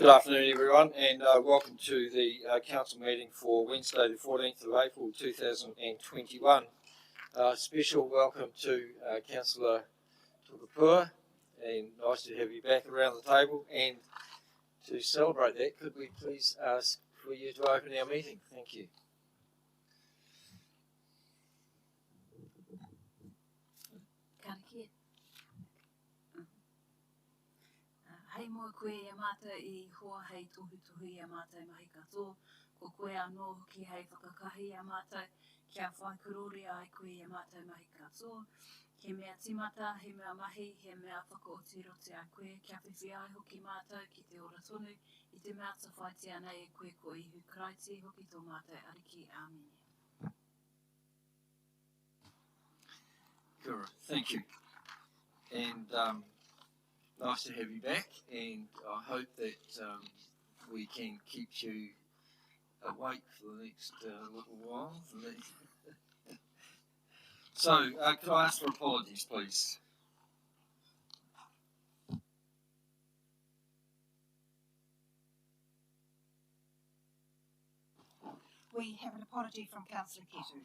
Good afternoon, everyone, and welcome to the council meeting for Wednesday, the 14th of April 2021. Special welcome to Councillor Tukapua, and nice to have you back around the table. And to celebrate that, could we please ask for you to open our meeting? Thank you. Hei mua koe ia mata I hoa hei tohu ia mata I mahi katoa. Ko koe anō ki hei whakakahi ia mata kia whai kurori ai koe ia mata I mahi katoa. He mea timata, he mea mahi, he mea whakaotiroti ai koe. Kia whiwhi ai hoki mata ki te ora tonu I te mea tawhaiti ana e koe ko ihu kraiti hoki tō mata ariki āmine. Good, thank you. And nice to have you back, and I hope that we can keep you awake for the next little while. So, could I ask for apologies, please? We have an apology from Councillor Ketu.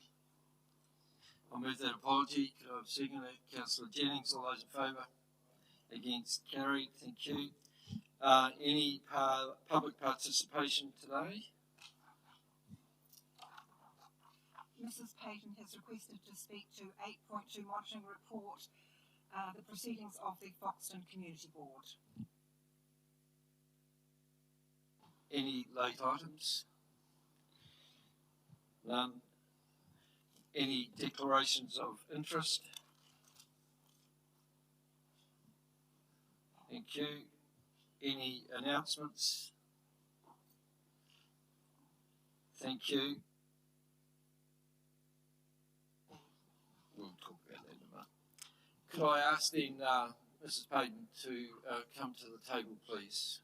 I'll move that apology. Could I have a second? Councillor Jennings, all those in favour? Against, carried, thank you. Any public participation today? Mrs. Payton has requested to speak to 8.2 Monitoring Report, the Proceedings of the Foxton Community Board. Any late items? None. Any declarations of interest? Thank you. Any announcements? Thank you. We'll talk about that in a moment. Could I ask then Mrs. Payton to come to the table, please?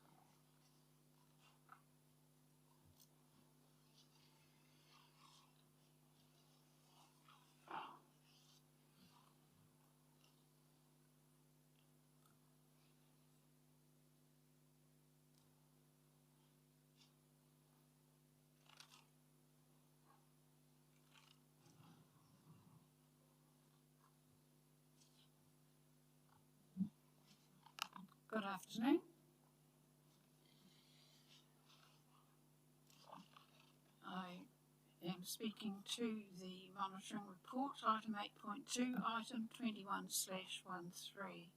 Good afternoon. I am speaking to the Monitoring Report, item 8.2, item 21/13.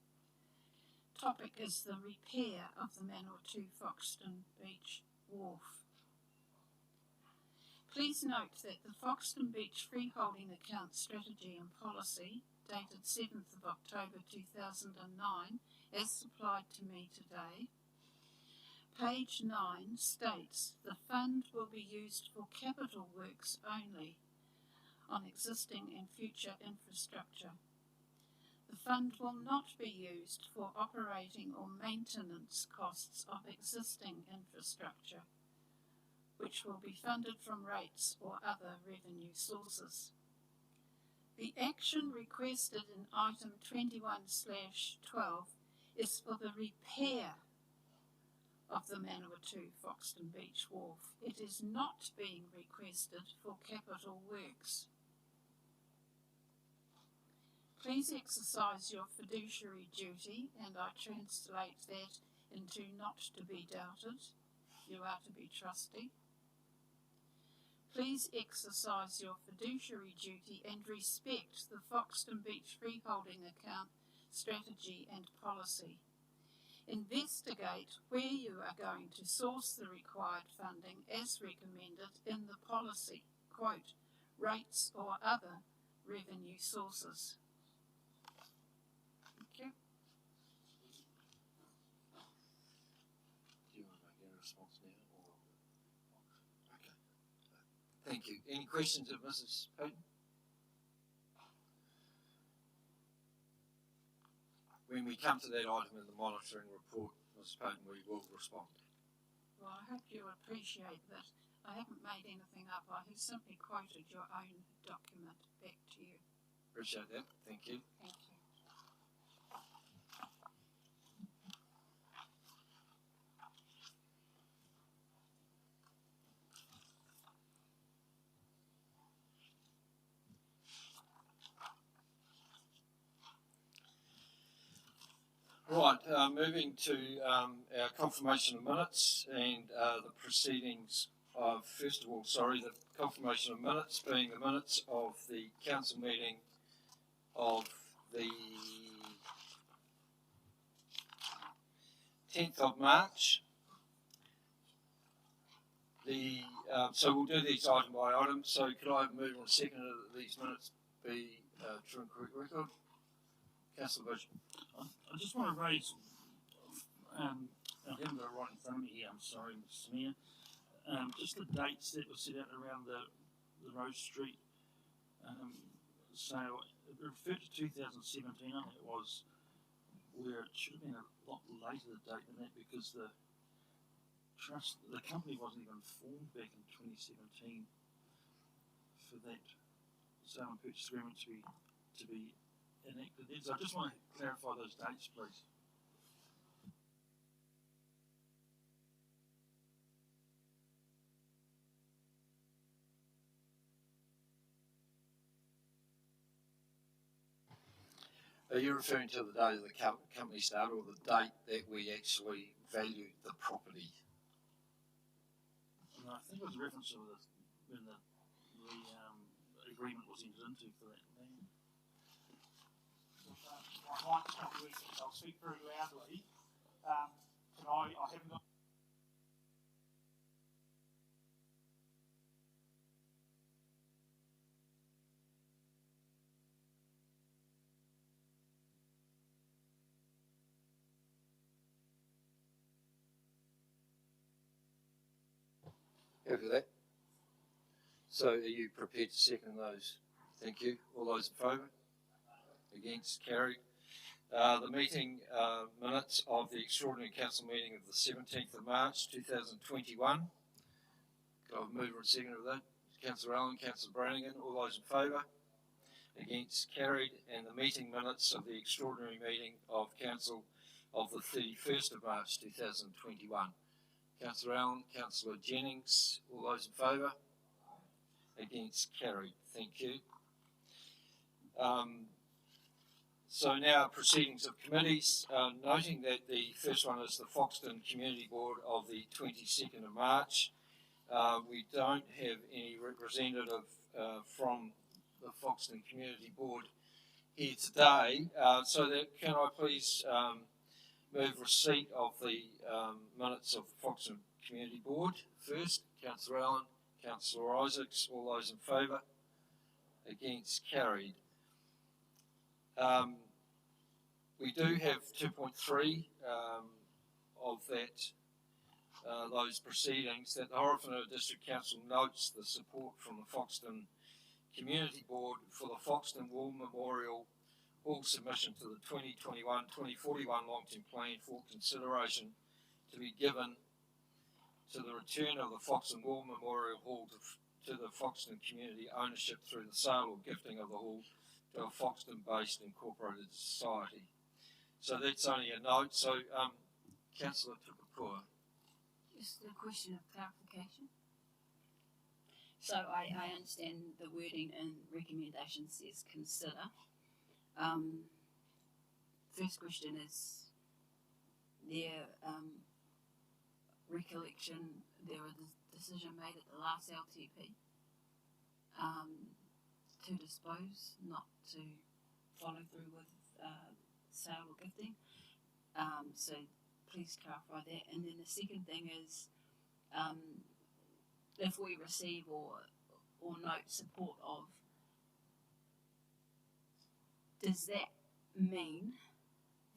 Topic is the repair of the Manawatu Foxton Beach Wharf. Please note that the Foxton Beach Freeholding Account Strategy and Policy, dated 7th of October 2009, as supplied to me today, page 9 states the fund will be used for capital works only on existing and future infrastructure. The fund will not be used for operating or maintenance costs of existing infrastructure, which will be funded from rates or other revenue sources. The action requested in item 21/12 is for the repair of the Manawatu Foxton Beach Wharf. It is not being requested for capital works. Please exercise your fiduciary duty, and I translate that into not to be doubted. You are to be trusty. Please exercise your fiduciary duty and respect the Foxton Beach Freeholding Account Strategy and Policy. Investigate where you are going to source the required funding as recommended in the policy, quote, rates or other revenue sources. Thank you. Do you want to make a response now? Or? Okay. Thank you. Any questions of Mrs. Payton? When we come to that item in the monitoring report, Mrs. Payton, we will respond. Well, I hope you appreciate that I haven't made anything up. I have simply quoted your own document back to you. Appreciate that. Thank you. Thank you. Right, moving to our confirmation of minutes and the proceedings of, first of all, the confirmation of minutes being the minutes of the council meeting of the 10th of March. So we'll do these item by item. So could I move on a second that these minutes be true and correct record? Councillor Vision. I just want to raise, I haven't got it right in front of me here, I'm sorry, Mr. Mayor. Just the dates that were set out around the Rose Street sale. It referred to 2017, I think it was, where it should have been a lot later the date than that because the company wasn't even formed back in 2017 for that sale and purchase agreement to be enacted then. So I just want to clarify those dates, please. Are you referring to the date of the company started or the date that we actually valued the property? And I think it was a reference to when the agreement was entered into for that land. My mic's not working, so I'll speak very loudly. I haven't got. Happy with that? So are you prepared to second those? Thank you. All those in favour? Against? Carried. The meeting minutes of the extraordinary council meeting of the 17th of March 2021. Could I have a mover and second of that? Councillor Allen, Councillor Brannigan, all those in favour? Against? Carried. And the meeting minutes of the extraordinary meeting of council of the 31st of March 2021. Councillor Allen, Councillor Jennings, all those in favour? Against? Carried. Thank you. So now proceedings of committees, noting that the first one is the Foxton Community Board of the 22nd of March. We don't have any representative from the Foxton Community Board here today, so that can I please move receipt of the minutes of the Foxton Community Board first. Councillor Allen, Councillor Isaacs, all those in favour? Against? Carried. We do have 2.3 of that, those proceedings, that the Horowhenua District Council notes the support from the Foxton Community Board for the Foxton War Memorial Hall submission to the 2021-2041 long-term plan for consideration to be given to the return of the Foxton War Memorial Hall to the Foxton community ownership through the sale or gifting of the hall to a Foxton-based incorporated society. So that's only a note. So, Councillor Tukapua. Just a question of clarification. So I understand the wording and recommendation says consider. First question is their recollection, there was a decision made at the last LTP to dispose, not to follow through with sale or gifting. So please clarify that. And then the second thing is if we receive or note support of, does that mean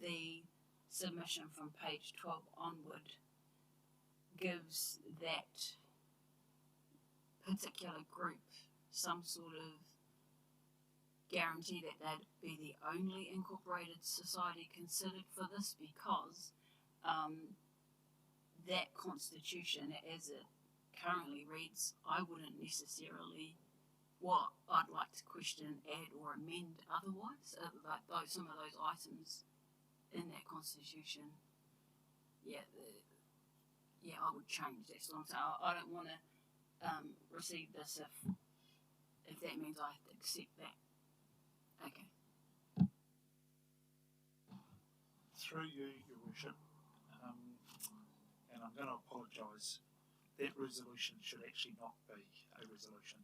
the submission from page 12 onward gives that particular group some sort of guarantee that they'd be the only incorporated society considered for this? Because that constitution as it currently reads, I wouldn't necessarily, what I'd like to question, add or amend otherwise, like some of those items in that constitution, I would change that. So I don't want to receive this if that means I have to accept that. Okay. through you, Your Worship, and I'm going to apologise, that resolution should actually not be a resolution.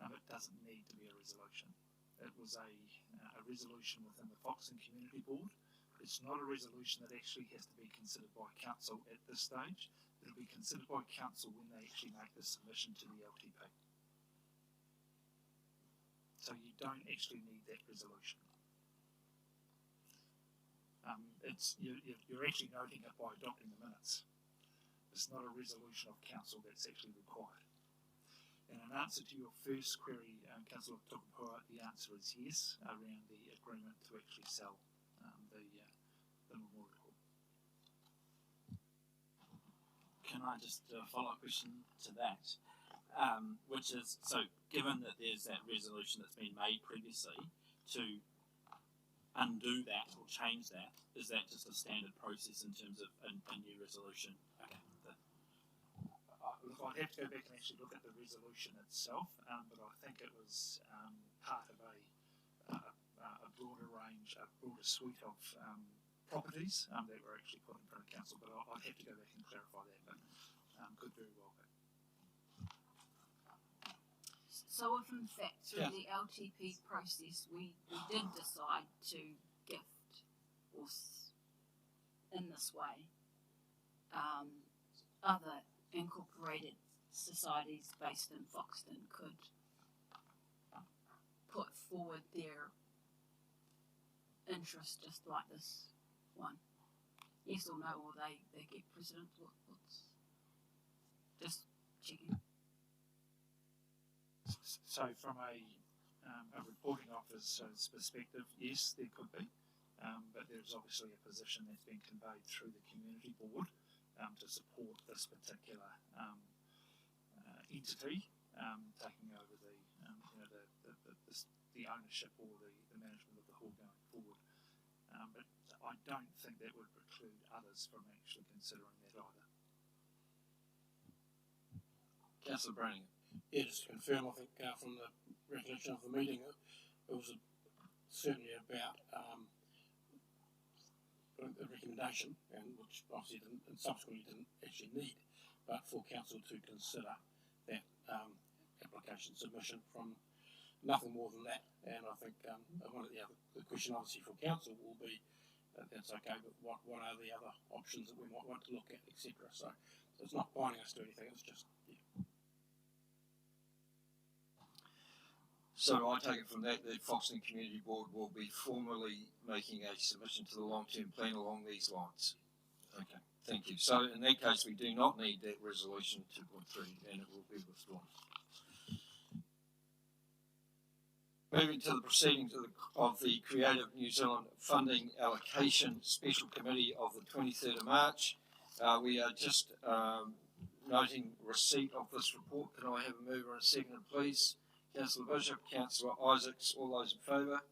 It doesn't need to be a resolution. It was a resolution within the Foxton Community Board. It's not a resolution that actually has to be considered by council at this stage. It'll be considered by council when they actually make the submission to the LTP. So you don't actually need that resolution. You're actually noting it by adopting the minutes. It's not a resolution of council that's actually required. And in answer to your first query, Councillor Tukapua, the answer is yes, around the agreement to actually sell the Mayoral Report. Can I just do a follow-up question to that? Which is, so given that there's that resolution that's been made previously, to undo that or change that, is that just a standard process in terms of a new resolution? Okay. Look, I'd have to go back and actually look at the resolution itself, but I think it was part of a broader range, a broader suite of properties that were actually put in front of council, but I'd have to go back and clarify that, but could very well be. So if in fact through the LTP process we did decide to gift or in this way other incorporated societies based in Foxton could put forward their interest just like this one, yes or no, or they get precedent? What's just checking. So from a reporting officer's perspective, yes, there could be, but there's obviously a position that's been conveyed through the community board to support this particular entity taking over the ownership or the management of the hall going forward. But I don't think that would preclude others from actually considering that either. Councillor Branningham. Yeah, just to confirm, I think from the recollection of the meeting, it was certainly about a recommendation, and which obviously didn't, and subsequently didn't actually need, but for council to consider that application submission from nothing more than that. And I think one of the question obviously for council will be that's okay, but what are the other options that we might want to look at, etc. So it's not binding us to anything. It's just So I take it from that the Foxton Community Board will be formally making a submission to the long-term plan along these lines. Okay, thank you. So in that case, we do not need that resolution 2.3, and it will be withdrawn. Moving to the proceedings of the Creative New Zealand Funding Allocation Special Committee of the 23rd of March. We are just noting receipt of this report. Can I have a mover and a seconder, please? Councillor Bishop, Councillor Isaacs, all those in favour?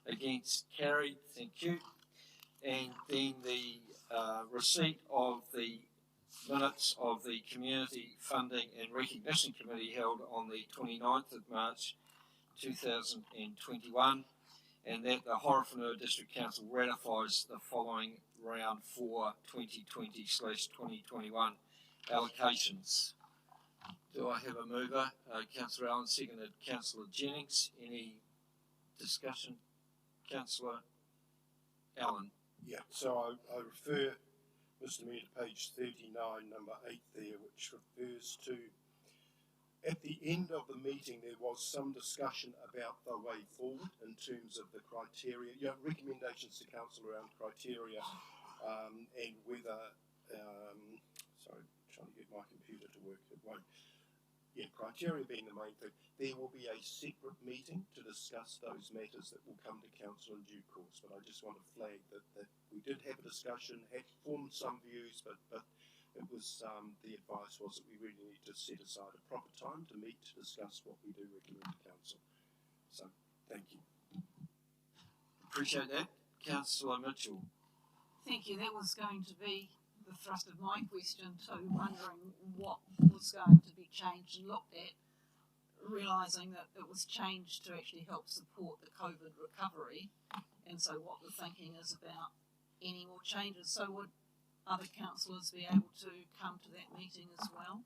Against? Carried. Thank you. And then the receipt of the minutes of the Community Funding and Recognition Committee held on the 29th of March 2021, and that the Horowhenua District Council ratifies the following round 4 2020/2021 allocations. Do I have a mover? Councillor Allen, seconded Councillor Jennings. Any discussion? Councillor Allen. Yeah, so I refer Mr. Mayor to page 39, number 8 there, which refers to, at the end of the meeting there was some discussion about the way forward in terms of the criteria, recommendations to council around criteria and whether, sorry, trying to get my computer to work, it won't. Yeah, criteria being the main thing. There will be a separate meeting to discuss those matters that will come to council in due course. But I just want to flag that we did have a discussion, had formed some views, but it was the advice was that we really need to set aside a proper time to meet to discuss what we do recommend to council. So, thank you. Appreciate that. Councillor Mitchell. Thank you. That was going to be the thrust of my question too, wondering what was going to be changed and looked at, realising that it was changed to actually help support the COVID recovery, and so what the thinking is about any more changes. So would other councillors be able to come to that meeting as well?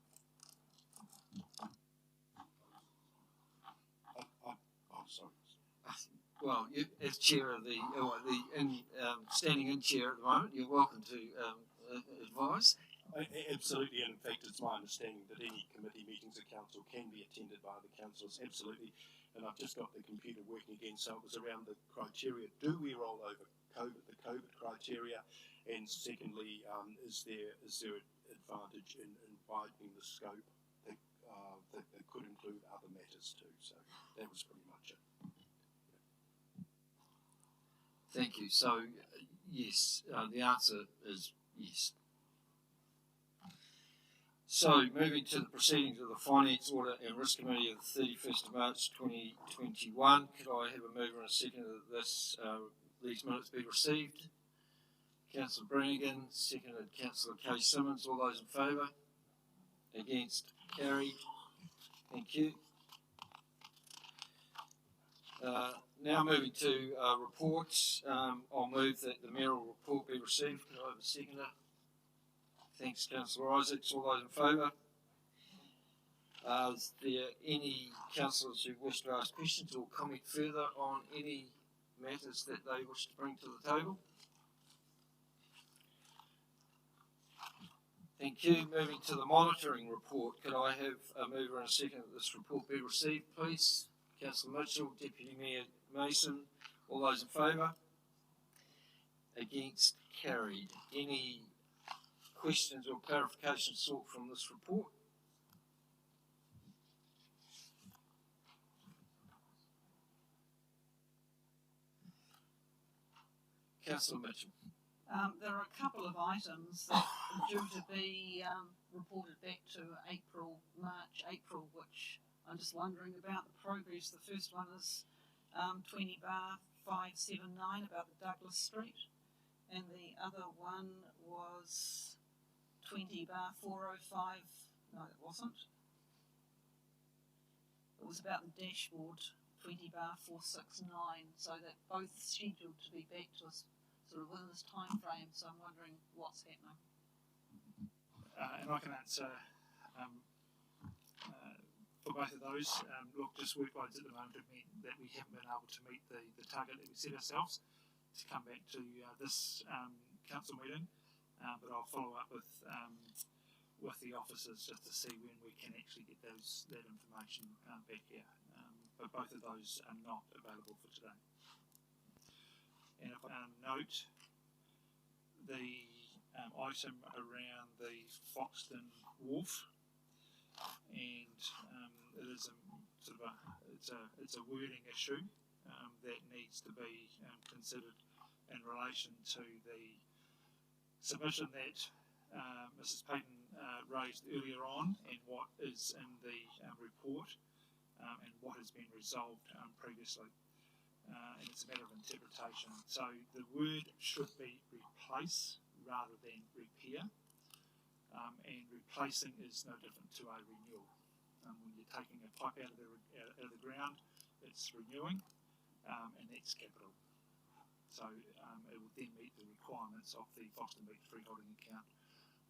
I'm sorry. Well, you, as chair of the standing in chair at the moment, you're welcome to advise. Absolutely, and in fact it's my understanding that any committee meetings at council can be attended by other councillors, absolutely. And I've just got the computer working again, so it was around the criteria. Do we roll over the COVID criteria? And secondly, is there an advantage in widening the scope that could include other matters too? So that was pretty much it. Thank you. So, yes, the answer is yes. So, moving to the proceedings of the Finance, Audit and Risk Committee of the 31st of March 2021, could I have a mover and a second that these minutes be received? Councillor Brannigan, seconded Councillor Kay Simmons. All those in favour? Against? Carried. Thank you. Now moving to reports, I'll move that the Mayoral Report be received. Could I have a seconder? Thanks, Councillor Isaacs. All those in favour? Is there any councillors who wish to ask questions or comment further on any matters that they wish to bring to the table? Thank you. Moving to the monitoring report, could I have a mover and a second that this report be received, please? Councillor Mitchell, Deputy Mayor Mason, all those in favour? Against? Carried. Any questions or clarifications sought from this report? Councillor Mitchell. There are a couple of items that are due to be reported back to March, April, which I'm just wondering about the progress. The first one is 20/579 about the Douglas Street, and the other one was 20/405. No, it wasn't. It was about the dashboard, 20/469. So that both scheduled to be back to us sort of within this time frame. So I'm wondering what's happening. And I can answer for both of those. Look, just workloads at the moment have meant that we haven't been able to meet the target that we set ourselves to come back to this council meeting. But I'll follow up with the officers just to see when we can actually get that information back here. But both of those are not available for today. And if I note the item around the Foxton Wharf, and it is it's a wording issue that needs to be considered in relation to the submission that Mrs. Payton raised earlier on, and what is in the report, and what has been resolved previously. And it's a matter of interpretation. So the word should be replace rather than repair, and replacing is no different to a renewal. When you're taking a pipe out of the ground, it's renewing, and that's capital. So it will then meet the requirements of the Foxton Beach freeholding account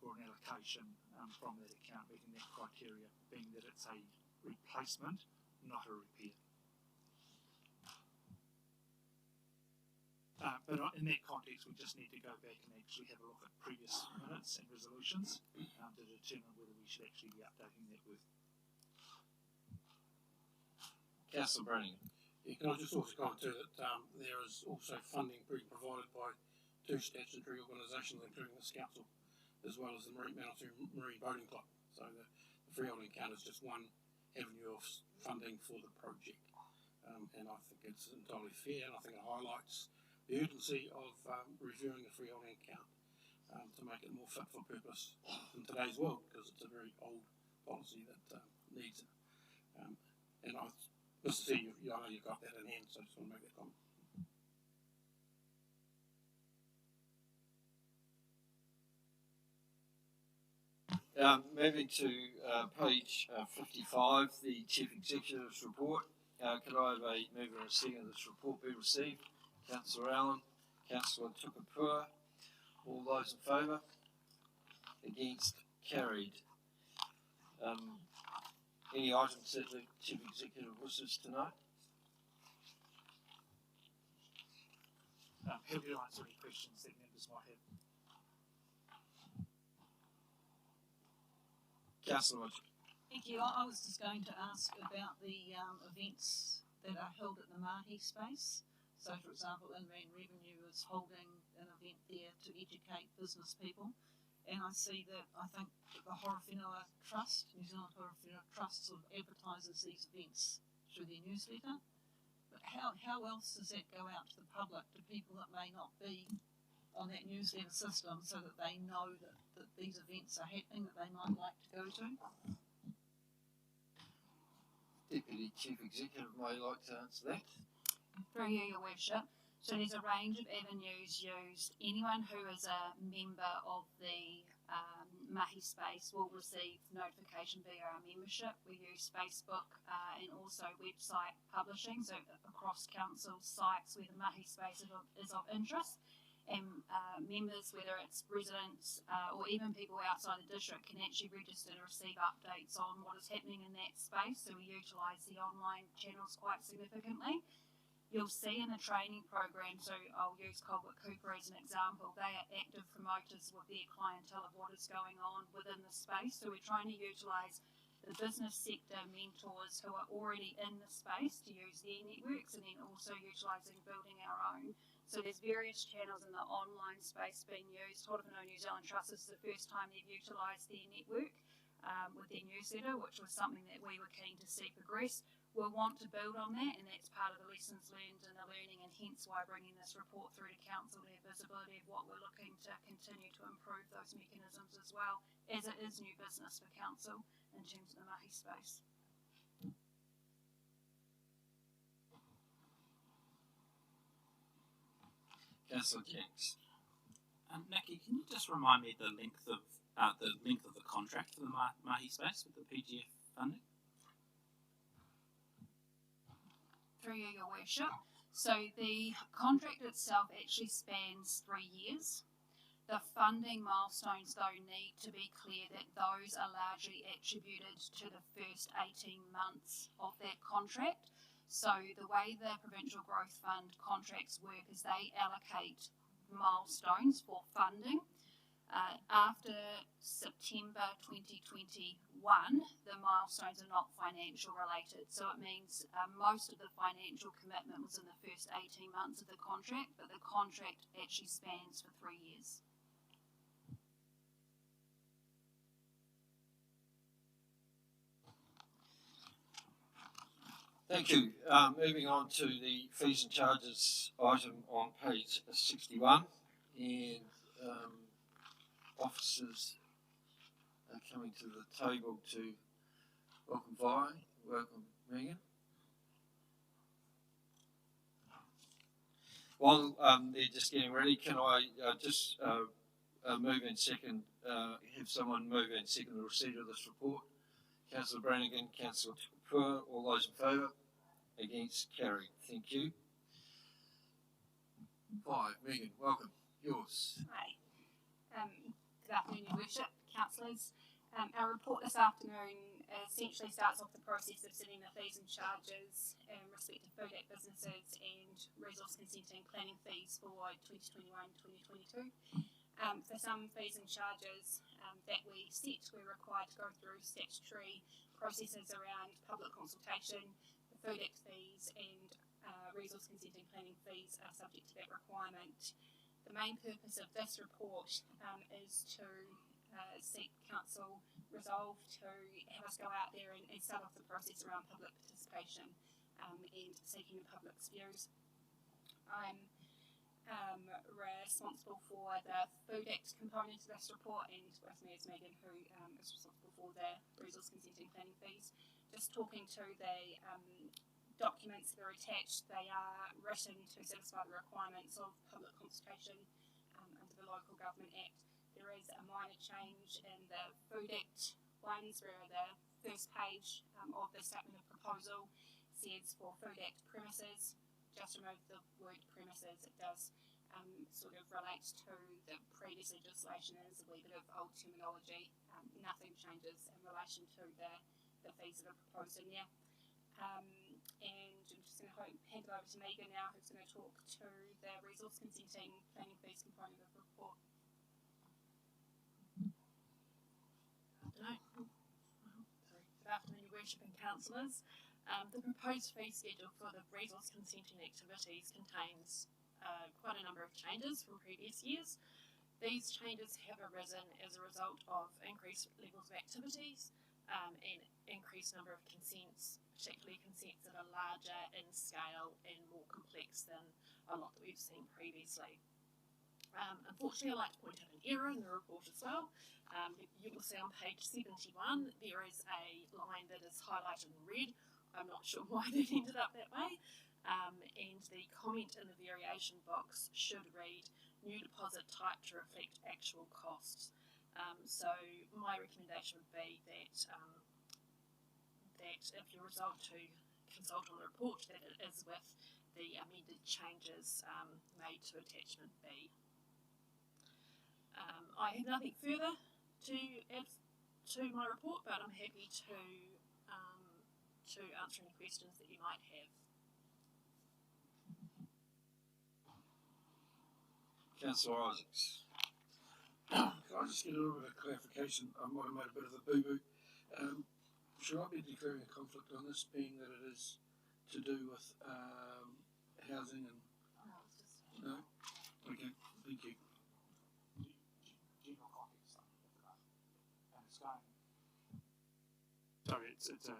for an allocation from that account, meeting that criteria, being that it's a replacement, not a repair. But in that context, we just need to go back and actually have a look at previous minutes and resolutions to determine whether we should actually be updating that with. Councillor Brannigan. Yeah, can I just also comment too that there is also funding being provided by two statutory organisations, including this council, as well as the Manawatu Marine Boating Club. So the freeholding account is just one avenue of funding for the project, and I think it's entirely fair, and I think it highlights the urgency of reviewing the freeholding account to make it more fit for purpose in today's world, because it's a very old policy that needs it. And Mr. C, I know you've got that in hand, so I just want to make that comment. Moving to page 55, the Chief Executive's report. Could I have a mover and a second of this report be received? Councillor Allen, Councillor Tukapua. All those in favour? Against? Carried. Any items that the Chief Executive wishes to know? Happy to answer any questions that members might have. Councillor Mitchell. Thank you. I was just going to ask about the events that are held at the Mahi space. So, for example, Inland Revenue is holding an event there to educate business people. And I see that I think the Horowhenua Trust, New Zealand Horowhenua Trust, sort of advertises these events through their newsletter. But how else does that go out to the public, to people that may not be on that newsletter system, so that they know that these events are happening that they might like to go to? Deputy Chief Executive may like to answer that. Through you, Your Worship. So there's a range of avenues used. Anyone who is a member of the Mahi space will receive notification via our membership. We use Facebook and also website publishing, so across council sites where the Mahi space is of interest. And members, whether it's residents or even people outside the district, can actually register to receive updates on what is happening in that space. So we utilise the online channels quite significantly. You'll see in the training program, so I'll use Colbert Cooper as an example, they are active promoters with their clientele of what is going on within the space. So we're trying to utilise the business sector mentors who are already in the space to use their networks, and then also utilising building our own. So there's various channels in the online space being used. Horowhenua New Zealand Trust is the first time they've utilised their network with their newsletter, which was something that we were keen to see progress. We'll want to build on that, and that's part of the lessons learned and the learning, and hence why bringing this report through to council to have visibility of what we're looking to continue to improve those mechanisms as well, as it is new business for council in terms of the Mahi space. Councillor Jenks. Nikki, can you just remind me the length of the contract for the Mahi space with the PGF funding? Through you, Your Worship. So the contract itself actually spans 3 years. The funding milestones, though, need to be clear that those are largely attributed to the first 18 months of that contract. So the way the Provincial Growth Fund contracts work is they allocate milestones for funding. After September 2021, the milestones are not financial related. So it means most of the financial commitment was in the first 18 months of the contract, but the contract actually spans for 3 years. Thank you. Moving on to the fees and charges item on page 61, and officers are coming to the table to welcome Vi, welcome Megan. While they're just getting ready, can I just move in second, have someone move in second the receipt of this report? Councillor Brannigan, Councillor Tukapua, all those in favour? Against? Carried. Thank you. Vi, Megan, welcome. Yours. Hi. Good afternoon, Your Worship, councillors. Our report this afternoon essentially starts off the process of setting the fees and charges in respect to Food Act businesses and resource consenting planning fees for 2021-2022. For some fees and charges that we set, we're required to go through statutory processes around public consultation. The Food Act fees and resource consenting planning fees are subject to that requirement. The main purpose of this report is to seek council resolve to have us go out there and start off the process around public participation and seeking the public's views. I'm responsible for the Food Act component of this report, and with me is Megan, who is responsible for the resource consenting planning fees. Just talking to the documents that are attached, they are written to satisfy the requirements of public consultation under the Local Government Act. There is a minor change in the Food Act ones, where the first page of the statement of proposal says for Food Act premises, just remove the word premises. It does sort of relates to the previous legislation. Is a wee bit of old terminology. Nothing changes in relation to the fees that are proposed in there. And I'm just going to hand it over to Megan now, who's going to talk to the resource consenting planning fees component of the report. Good afternoon, Your Worship and Councillors. The proposed fee schedule for the resource consenting activities contains quite a number of changes from previous years. These changes have arisen as a result of increased levels of activities and increased number of consents, particularly consents that are larger in scale and more complex than a lot that we've seen previously. Unfortunately, I'd like to point out an error in the report as well. You will see on page 71 there is a line that is highlighted in red. I'm not sure why that ended up that way. And the comment in the variation box should read new deposit type to reflect actual costs. So my recommendation would be that that if you resolve to consult on the report, that it is with the amended changes made to attachment B. I have nothing further to add to my report, but I'm happy to answer any questions that you might have. Councillor Isaacs. Can I just get a little bit of clarification? I might have made a bit of a boo-boo. Should I be declaring a conflict on this, being that it is to do with housing and... No? Okay, thank you. General context and it's going. Sorry, it's a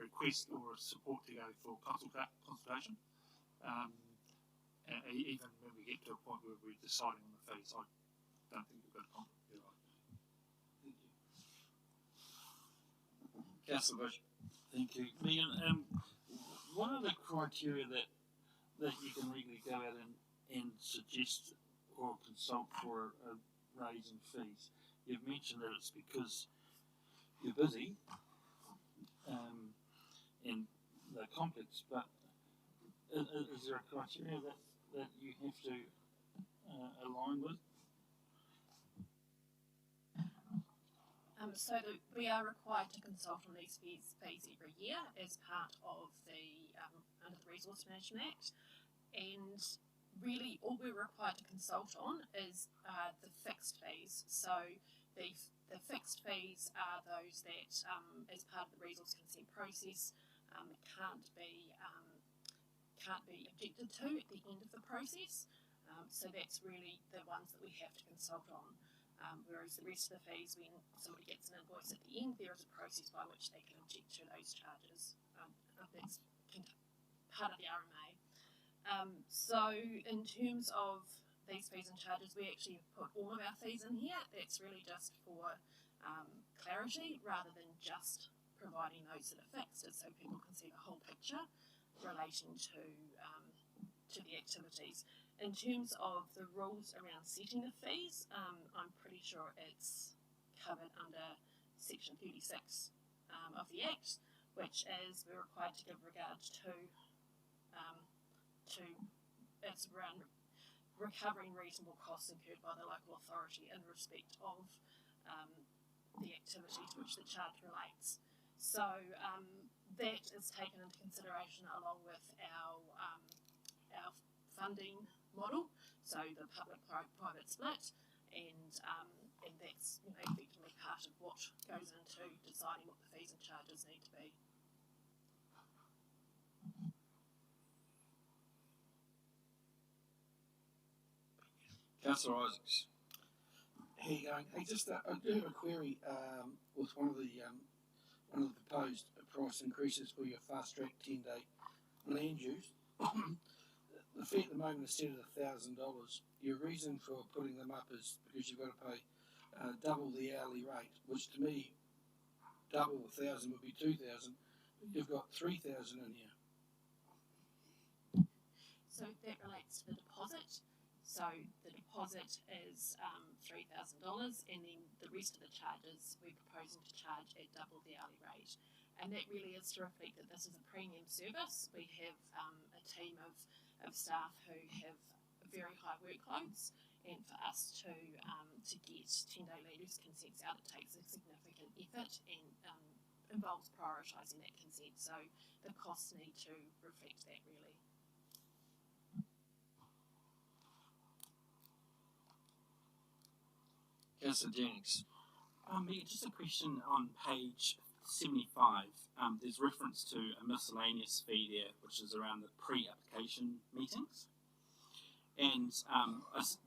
request or a support to go for consultation. Even when we get to a point where we're deciding on the fees, I don't think we've got a conflict there. Thank you. Councillor Bush. Thank you. Megan, what are the criteria that you can legally go out and suggest or consult for a raise in fees? You've mentioned that it's because you're busy and they're complex, but is there a criteria that you have to align with? So we are required to consult on these fees every year as part of the under the Resource Management Act, and really all we're required to consult on is the fixed fees. So the fixed fees are those that, as part of the resource consent process, can't be objected to at the end of the process. So that's really the ones that we have to consult on. Whereas the rest of the fees, when somebody gets an invoice at the end, there is a process by which they can object to those charges. That's part of the RMA. So in terms of these fees and charges, we actually have put all of our fees in here. That's really just for clarity rather than just providing those that are fixed, so people can see the whole picture relating to the activities. In terms of the rules around setting the fees, I'm pretty sure it's covered under section 36 of the Act, which is we're required to give regard to it's around recovering reasonable costs incurred by the local authority in respect of the activity to which the charge relates. So that is taken into consideration along with our funding model, so the public-private split, and that's effectively part of what goes into deciding what the fees and charges need to be. Councillor Isaacs. How you going? Hey, just I do have a query with one of the proposed price increases for your fast track 10-day land use. The fee at the moment is set at $1,000. Your reason for putting them up is because you've got to pay double the hourly rate, which to me, double 1,000 would be 2,000. You've got 3,000 in here. So that relates to the deposit. So the deposit is $3,000, and then the rest of the charges we're proposing to charge at double the hourly rate. And that really is to reflect that this is a premium service. We have a team of staff who have very high workloads, and for us to get 10-day leaders' consents out, it takes a significant effort and involves prioritising that consent. So the costs need to reflect that really. Councillor Jennings. Yeah, just a question on page 75. There's reference to a miscellaneous fee there, which is around the pre-application meetings. And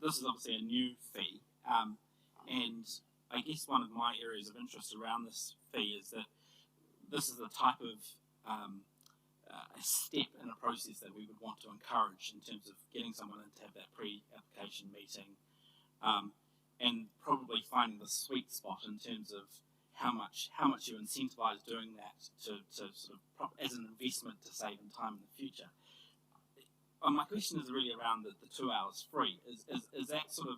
this is obviously a new fee. And I guess one of my areas of interest around this fee is that this is the type of a step in a process that we would want to encourage in terms of getting someone in to have that pre-application meeting. And probably finding the sweet spot in terms of how much you incentivise doing that to sort of as an investment to save in time in the future. My question is really around the 2 hours free. Is that sort of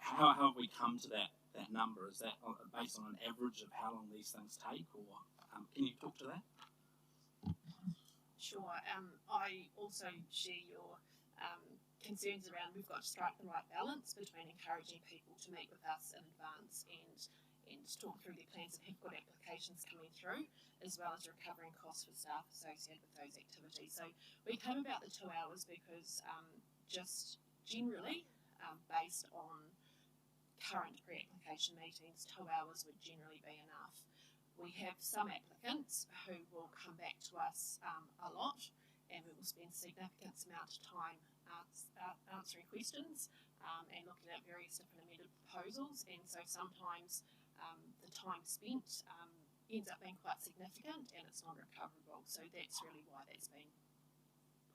how have we come to that number? Is that based on an average of how long these things take, or can you talk to that? Sure. I also share your concerns around we've got to strike the right balance between encouraging people to meet with us in advance and talk through their plans and have good applications coming through, as well as recovering costs for staff associated with those activities. So we came about the 2 hours because just generally, based on current pre-application meetings, 2 hours would generally be enough. We have some applicants who will come back to us a lot, and we will spend a significant amount of time answering questions and looking at various different amended proposals, and so sometimes the time spent ends up being quite significant and it's non-recoverable, so that's really why that's been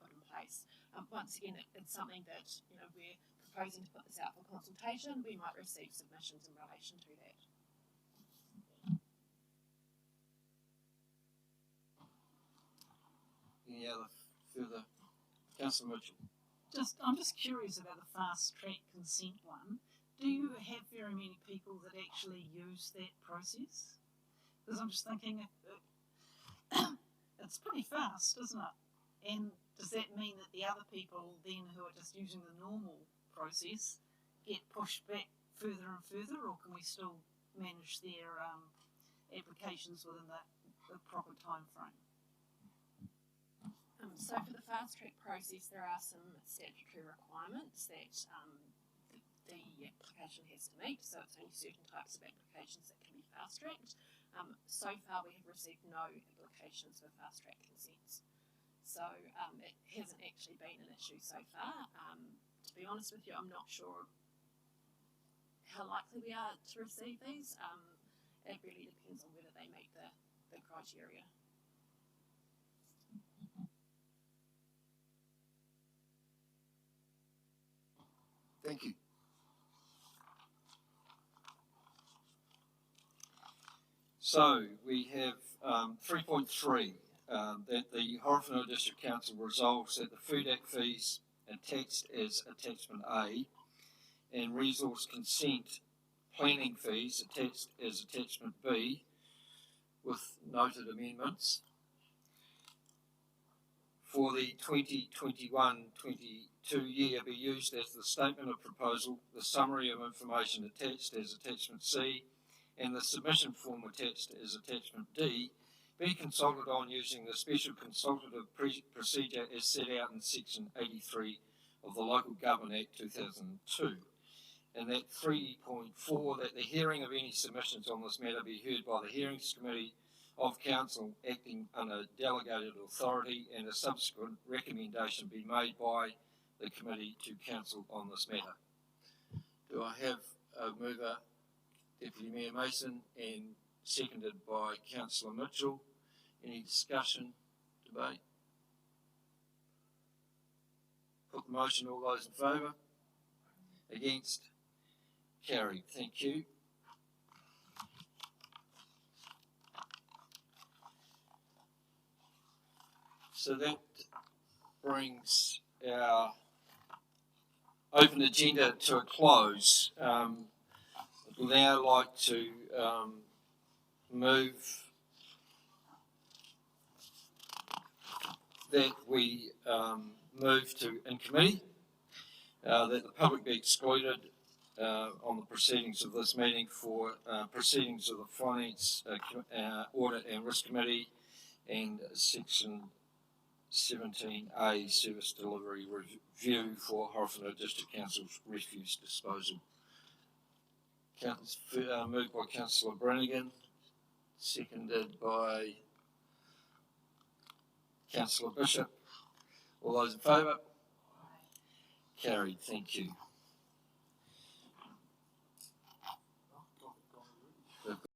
put in place. Once again, it's something that we're proposing to put this out for consultation. We might receive submissions in relation to that. Any other further? Councillor Mitchell. I'm just curious about the fast track consent one. Do you have very many people that actually use that process? Because I'm just thinking it's pretty fast, isn't it? And does that mean that the other people then who are just using the normal process get pushed back further and further, or can we still manage their applications within the proper time frame? So for the fast track process, there are some statutory requirements that the application has to meet, so it's only certain types of applications that can be fast tracked. So far we have received no applications for fast track consents, so it hasn't actually been an issue so far. To be honest with you, I'm not sure how likely we are to receive these. It really depends on whether they meet the criteria. Thank you. So we have 3.3 that the Horowhenua District Council resolves that the Food Act fees attached as Attachment A and resource consent planning fees attached as Attachment B with noted amendments for the 2021-22 year be used as the statement of proposal, the summary of information attached as Attachment C, and the submission form attached as Attachment D be consulted on using the special consultative procedure as set out in Section 83 of the Local Government Act 2002. And that 3.4, that the hearing of any submissions on this matter be heard by the Hearings Committee of Council acting under delegated authority, and a subsequent recommendation be made by the Committee to Council on this matter. Do I have a mover, Deputy Mayor Mason, and seconded by Councillor Mitchell? Any discussion, debate? Put the motion, all those in favour? Against? Carried. Thank you. So that brings our open agenda to a close. I'd now like to move that we move to in committee. That the public be excluded on the proceedings of this meeting for proceedings of the Finance, Audit and Risk Committee and Section 17A Service Delivery Review for Horowhenua District Council's refuse disposal. Moved by Councillor Brannigan, seconded by Councillor Bishop. All those in favour? Carried, thank you.